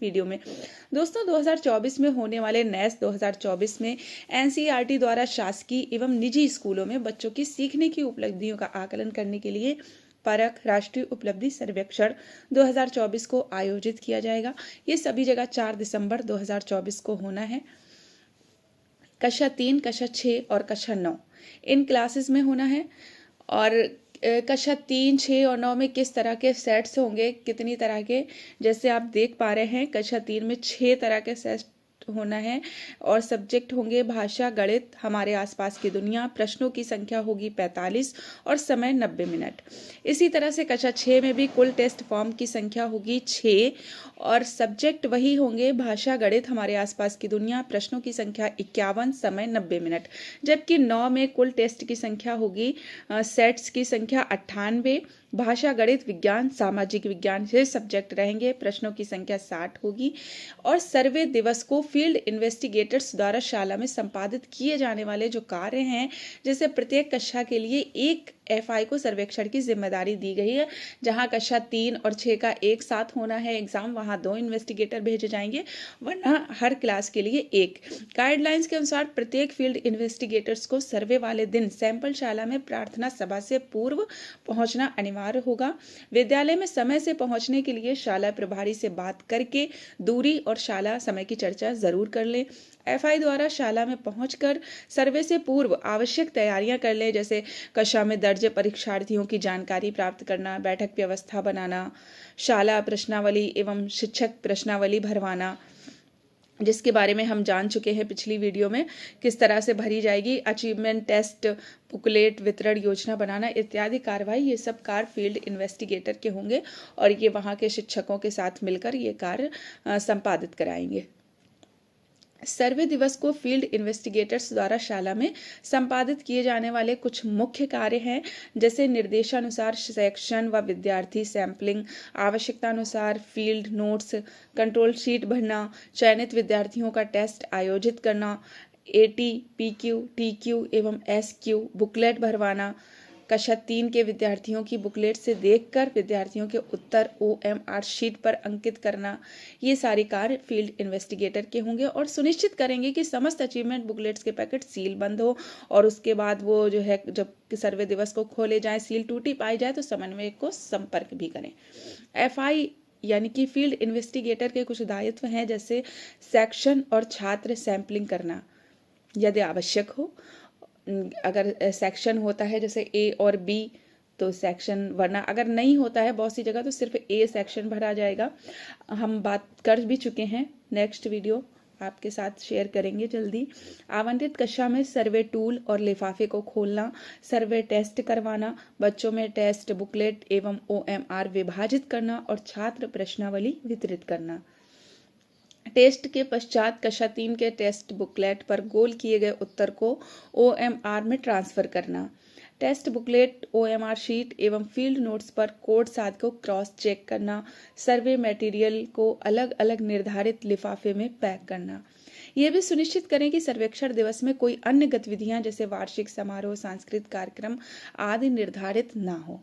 Video में। दोस्तों 2024 में होने वाले नेस्ट 2024 में एनसीईआरटी द्वारा शासकीय एवं निजी स्कूलों में बच्चों की सीखने की उपलब्धियों का आकलन करने के लिए परख राष्ट्रीय उपलब्धि सर्वेक्षण 2024 को आयोजित किया जाएगा। ये सभी जगह 4 दिसंबर 2024 को होना है। कक्षा 3, कक्षा 6 और कक्षा 9 इन क्लासेस में होना है। और कक्षा 3, 6 और 9 में किस तरह के सेट्स होंगे, कितनी तरह के, जैसे आप देख पा रहे हैं कक्षा 3 में 6 तरह के सेट होना है और सब्जेक्ट होंगे भाषा, गणित, हमारे आसपास की दुनिया। प्रश्नों की संख्या होगी 45 और समय 90 मिनट। इसी तरह से कक्षा 6 में भी कुल टेस्ट फॉर्म की संख्या होगी 6 और सब्जेक्ट वही होंगे भाषा, गणित, हमारे आसपास की दुनिया। प्रश्नों की संख्या 51, समय 90 मिनट। जबकि 9 में कुल टेस्ट की संख्या होगी, सेट्स की संख्या 98, भाषा, गणित, विज्ञान, सामाजिक विज्ञान से सब्जेक्ट रहेंगे। प्रश्नों की संख्या 60 होगी। और सर्वे दिवस को फील्ड इन्वेस्टिगेटर्स द्वारा शाला में संपादित किए जाने वाले जो कार्य हैं, जैसे प्रत्येक कक्षा के लिए एक एफआई को सर्वेक्षण की जिम्मेदारी दी गई है। जहां कक्षा 3 और 6 का एक साथ होना है एग्जाम, वहां 2 इन्वेस्टिगेटर भेजे जाएंगे, वरना हर क्लास के लिए एक। गाइडलाइंस के अनुसार प्रत्येक फील्ड इन्वेस्टिगेटर्स को सर्वे वाले दिन सैंपल शाला में प्रार्थना सभा से पूर्व पहुंचना अनिवार्य होगा। विद्यालय में समय से पहुंचने के लिए शाला प्रभारी से बात करके दूरी और शाला समय की चर्चा जरूर कर लें। एफआई द्वारा शाला में पहुंचकर सर्वे से पूर्व आवश्यक तैयारियां कर लें, जैसे कक्षा में दर्ज परीक्षार्थियों की जानकारी प्राप्त करना, बैठक व्यवस्था बनाना, शाला प्रश्नावली एवं शिक्षक प्रश्नावली भरवाना, जिसके बारे में हम जान चुके हैं पिछली वीडियो में किस तरह से भरी जाएगी। अचीवमेंट टेस्ट, बुकलेट वितरण योजना बनाना इत्यादि कार्रवाई, ये सब कार्य फील्ड इन्वेस्टिगेटर के होंगे और ये वहाँ के शिक्षकों के साथ मिलकर ये कार्य संपादित कराएंगे। सर्वे दिवस को फील्ड इन्वेस्टिगेटर्स द्वारा शाला में संपादित किए जाने वाले कुछ मुख्य कार्य हैं, जैसे निर्देशानुसार सेक्शन व विद्यार्थी सैंपलिंग, आवश्यकतानुसार फील्ड नोट्स, कंट्रोल शीट भरना, चयनित विद्यार्थियों का टेस्ट आयोजित करना, एटी, पीक्यू, टीक्यू एवं एसक्यू बुकलेट भरवाना, कक्षा 3 के विद्यार्थियों की बुकलेट से देखकर विद्यार्थियों के उत्तर ओएमआर शीट पर अंकित करना, ये सारे कार्य फील्ड इन्वेस्टिगेटर के होंगे और सुनिश्चित करेंगे कि समस्त अचीवमेंट बुकलेट्स के पैकेट सील बंद हो और उसके बाद वो जो है जब सर्वे दिवस को खोले जाए, सील टूटी पाई जाए तो समन्वयक को संपर्क भी करें। एफआई यानी कि फील्ड इन्वेस्टिगेटर के कुछ दायित्व हैं, जैसे सेक्शन और छात्र सैंपलिंग करना यदि आवश्यक हो। अगर सेक्शन होता है जैसे ए और बी तो सेक्शन, वरना अगर नहीं होता है बहुत सी जगह तो सिर्फ ए सेक्शन भरा जाएगा। हम बात कर भी चुके हैं, नेक्स्ट वीडियो आपके साथ शेयर करेंगे जल्दी। आवंटित कक्षा में सर्वे टूल और लिफाफे को खोलना, सर्वे टेस्ट करवाना, बच्चों में टेस्ट बुकलेट एवं ओएमआर विभाजित करना और छात्र प्रश्नावली वितरित करना। टेस्ट के पश्चात कक्षा 3 के टेस्ट बुकलेट पर गोल किए गए उत्तर को ओएमआर में ट्रांसफर करना। टेस्ट बुकलेट, ओएमआर शीट एवं फील्ड नोट्स पर कोड साध को क्रॉस चेक करना। सर्वे मटेरियल को अलग अलग निर्धारित लिफाफे में पैक करना। यह भी सुनिश्चित करें कि सर्वेक्षण दिवस में कोई अन्य गतिविधियां जैसे वार्षिक समारोह, सांस्कृतिक कार्यक्रम आदि निर्धारित न हो।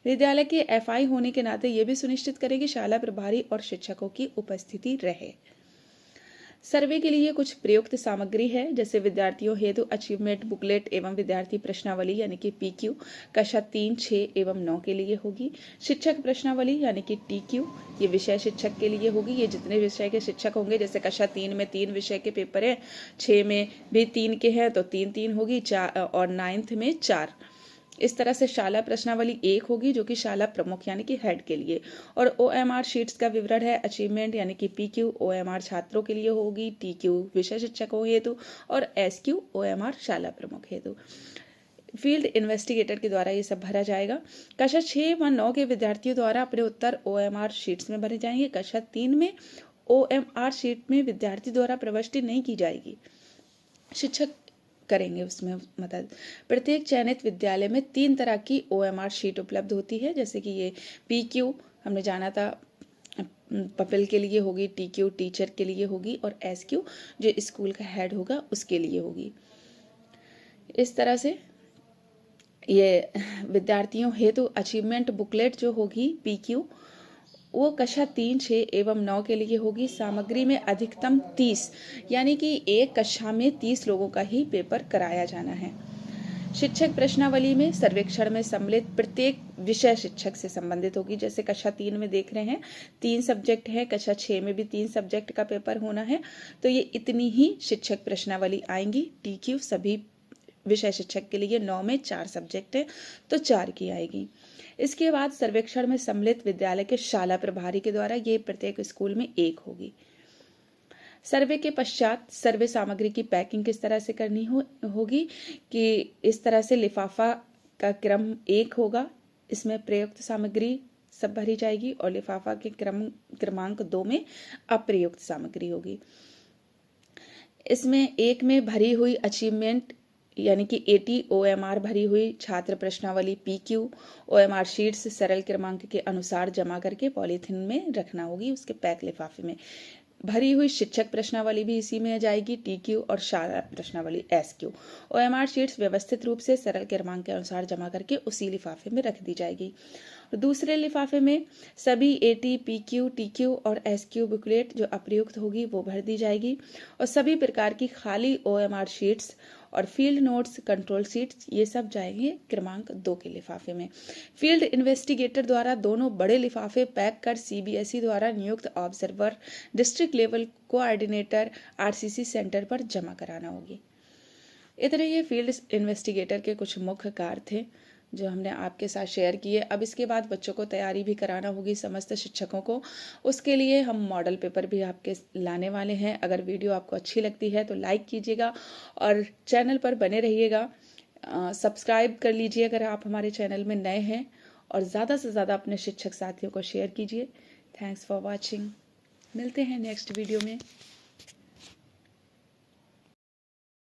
विद्यालय के एफआई होने के नाते यह भी सुनिश्चित करें कि शाला प्रभारी और शिक्षकों की उपस्थिति रहे। सर्वे के लिए कुछ प्रयुक्त सामग्री है, जैसे विद्यार्थियों हेतु अचीवमेंट बुकलेट एवं विद्यार्थी प्रश्नावली यानी कि पीक्यू कक्षा 3, 6 एवं 9 के लिए होगी। शिक्षक प्रश्नावली यानी कि टीक्यू ये विषय शिक्षक के लिए होगी। ये जितने विषय के शिक्षक होंगे, जैसे कक्षा 3 में 3 विषय के पेपर है, 6 में भी 3 के हैं तो 3-3 होगी, 4 और 9th में 4। इस तरह से शाला प्रश्नावली 1 होगी जो कि शाला प्रमुख यानी कि हेड के लिए। और ओएमआर शीट्स का विवरण है, अचीवमेंट यानी कि पीक्यू ओएमआर छात्रों के लिए होगी, टीक्यू विषय शिक्षकों हेतु और एसक्यू ओएमआर शाला प्रमुख हेतु। फील्ड इन्वेस्टिगेटर के द्वारा ये सब भरा जाएगा। कक्षा 6 व 9 के विद्यार्थियों द्वारा अपने उत्तर ओएमआर शीट्स में भरे जाएंगे। कक्षा 3 में ओएमआर शीट में विद्यार्थी द्वारा प्रविष्टि नहीं की जाएगी, शिक्षक करेंगे उसमें मदद। प्रत्येक चयनित विद्यालय में 3 तरह की ओएमआर शीट उपलब्ध होती है, जैसे कि ये पीक्यू हमने जाना था पपिल के लिए होगी, टीक्यू टीचर के लिए होगी और एसक्यू जो स्कूल का हेड होगा उसके लिए होगी। इस तरह से ये विद्यार्थियों हेतु अचीवमेंट बुकलेट जो होगी पीक्यू वो कक्षा 3, 6 एवं 9 के लिए होगी। सामग्री में अधिकतम 30, यानी कि एक कक्षा में 30 लोगों का ही पेपर कराया जाना है। शिक्षक प्रश्नावली में सर्वेक्षण में सम्मिलित प्रत्येक विषय शिक्षक से संबंधित होगी। जैसे कक्षा 3 में देख रहे हैं 3 सब्जेक्ट हैं, कक्षा 6 में भी 3 सब्जेक्ट का पेपर होना है, तो ये इतनी ही शिक्षक प्रश्नावली आएंगी। TQ सभी विषय शिक्षक के लिए 9 में 4 सब्जेक्ट है तो 4 की आएगी। इसके बाद सर्वेक्षण में सम्मिलित विद्यालय के शाला प्रभारी के द्वारा ये प्रत्येक स्कूल में 1 होगी। सर्वे के पश्चात सर्वे सामग्री की पैकिंग किस तरह से करनी होगी कि इस तरह से लिफाफा का क्रम 1 होगा, इसमें प्रयुक्त सामग्री सब भरी जाएगी और लिफाफा के क्रमांक 2 में अप्रयुक्त सामग्री होगी। इसमें 1 में भरी हुई अचीवमेंट यानी कि 80 OMR भरी हुई छात्र प्रश्नावली PQ OMR शीट्स सरल क्रमांक के अनुसार जमा करके पॉलीथिन में रखना होगी, उसके पैक लिफाफे में। भरी हुई शिक्षक प्रश्नावली भी इसी में जाएगी, TQ और शाला प्रश्नावली SQ। OMR शीट्स व्यवस्थित रूप से सरल क्रमांक के अनुसार जमा करके उसी लिफाफे में रख दी जाएगी। दूसरे लिफाफे में सभी AT, PQ, TQ और SQ बुकलेट जो अप्रयुक्त होगी वो भर दी जाएगी और सभी प्रकार की खाली OMR शीट्स और फील्ड नोट्स, कंट्रोल शीट्स ये सब जाएंगे क्रमांक 2 के लिफाफे में। फील्ड इन्वेस्टिगेटर द्वारा दोनों बड़े लिफाफे पैक कर CBSE द्वारा नियुक्त observer district level coordinator RCC centre पर जमा कराना होगी। इतने ये फील्ड इन्वेस्टिगेटर के कुछ मुख्य कार्य थे जो हमने आपके साथ शेयर किए। अब इसके बाद बच्चों को तैयारी भी कराना होगी समस्त शिक्षकों को, उसके लिए हम मॉडल पेपर भी आपके लाने वाले हैं। अगर वीडियो आपको अच्छी लगती है तो लाइक कीजिएगा और चैनल पर बने रहिएगा। सब्सक्राइब कर लीजिए अगर आप हमारे चैनल में नए हैं और ज़्यादा से ज़्यादा अपने शिक्षक साथियों को शेयर कीजिए। Thanks for watching. मिलते हैं नेक्स्ट वीडियो में।